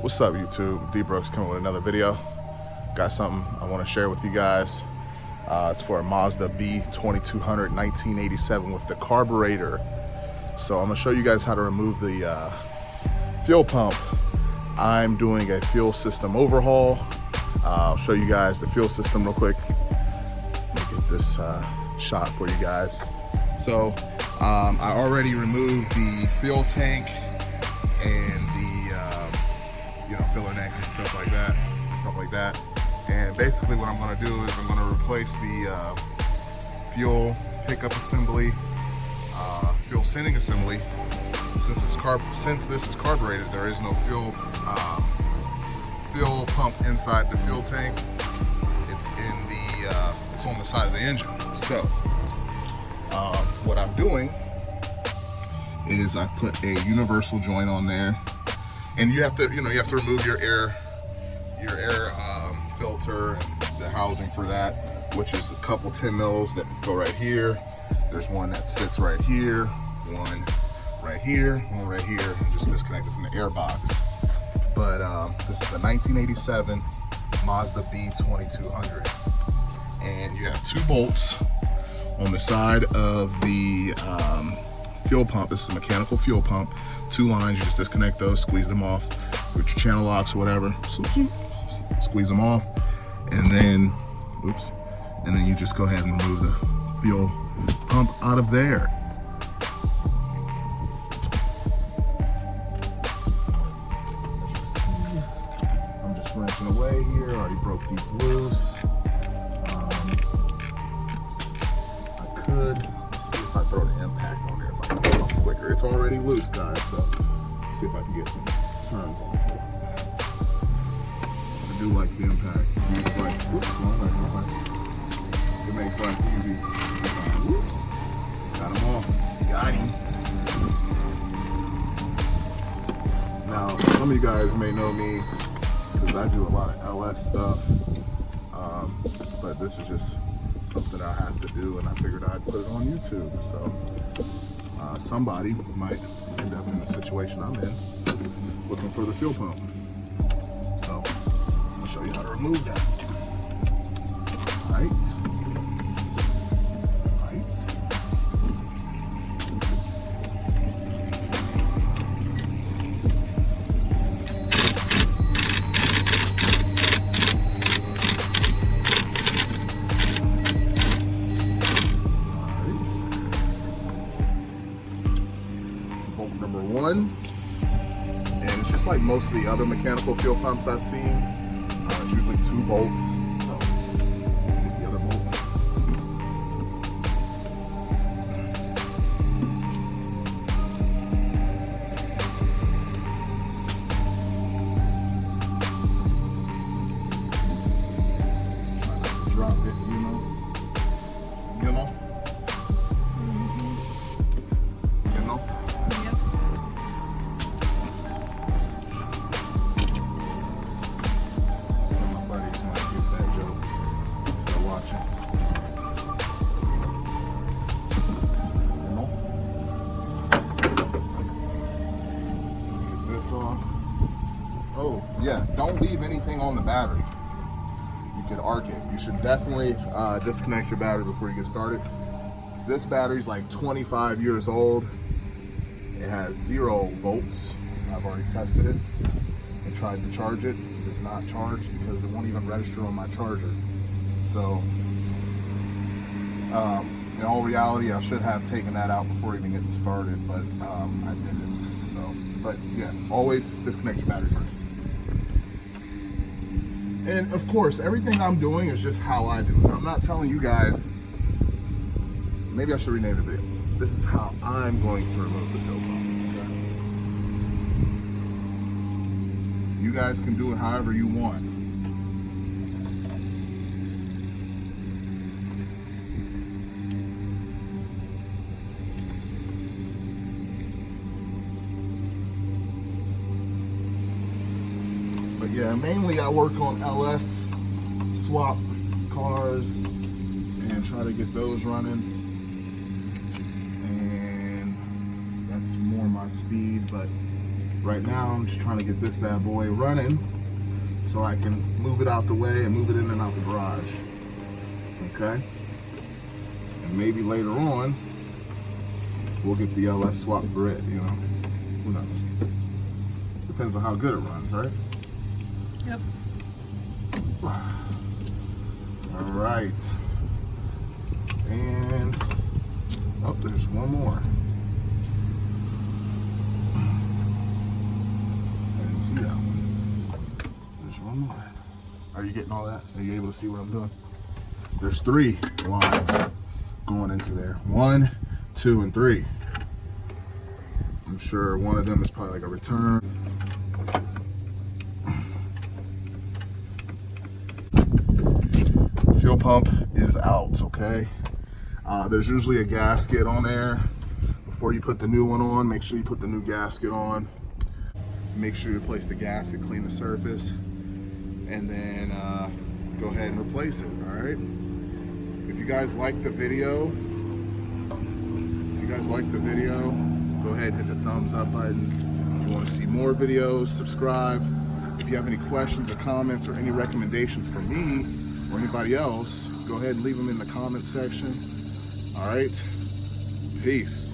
What's up, YouTube? D Brooks coming with another video. Got something I want to share with you guys. It's for a Mazda B2200 1987 with the carburetor. So I'm going to show you guys how to remove the fuel pump. I'm doing a fuel system overhaul. I'll show you guys the fuel system real quick. Let me get this shot for you guys. So I already removed the fuel tank and the filler neck and stuff like that. And basically what I'm going to do is I'm going to replace the fuel pickup assembly, fuel sending assembly. Since this is carbureted, there is no fuel pump inside the fuel tank. It's on the side of the engine. So what I'm doing is I've put a universal joint on there, and you have to remove your air filter and the housing for that, which is a couple 10 mils that go right here. There's one that sits right here, one right here, one right here, and just disconnected from the air box. But this is a 1987 Mazda B2200, and you have two bolts on the side of the fuel pump. This is a mechanical fuel pump. Two lines, you just disconnect those, squeeze them off with your channel locks or whatever. Squeeze them off, and then you just go ahead and remove the fuel pump out of there. I'm just wrenching away here. I already broke these loose. I could see if I throw the impact on there, if I can get it off quicker. It's already loose, guys, so see if I can get some turns on it. I do like the impact. It's like, it makes life easy. Whoops. Got him off. Got him. Now, some of you guys may know me because I do a lot of LS stuff, but this is just something I have to do, and I figured I'd put it on YouTube. So somebody might end up in the situation I'm in, looking for the fuel pump. So I'll show you how to remove that. Right. Bolt number one, and it's just like most of the other mechanical fuel pumps I've seen. It's usually two bolts. So get the other bolt. Try not to drop it, you know. Off. Oh yeah, don't leave anything on the battery. You could arc it. You should definitely disconnect your battery before you get started. This battery's like 25 years old. It has 0 volts. I've already tested it and tried to charge it. It does not charge because it won't even register on my charger. So in all reality, I should have taken that out before even getting started, but I didn't. So, but yeah, always disconnect your battery first. And of course, everything I'm doing is just how I do it. I'm not telling you guys. Maybe I should rename the video. This is how I'm going to remove the fuel pump. Okay? You guys can do it however you want. But yeah, mainly I work on LS swap cars and try to get those running. And that's more my speed, but Right now, I'm just trying to get this bad boy running so I can move it out the way and move it in and out the garage. Okay? And maybe later on, we'll get the LS swap for it, you know? Who knows? Depends on how good it runs, right? Yep. All right. And, oh, there's one more. I didn't see that one. There's one more. Are you getting all that? Are you able to see what I'm doing? There's 3 lines going into there. 1, 2, and 3. I'm sure one of them is probably like a return. Fuel pump is out, okay? There's usually a gasket on there. Before you put the new one on, make sure you put the new gasket on. Make sure you replace the gasket, clean the surface, and then go ahead and replace it, all right? If you guys like the video, go ahead and hit the thumbs up button. If you want to see more videos, subscribe. If you have any questions or comments or any recommendations for me or anybody else, go ahead and leave them in the comment section. All right, peace.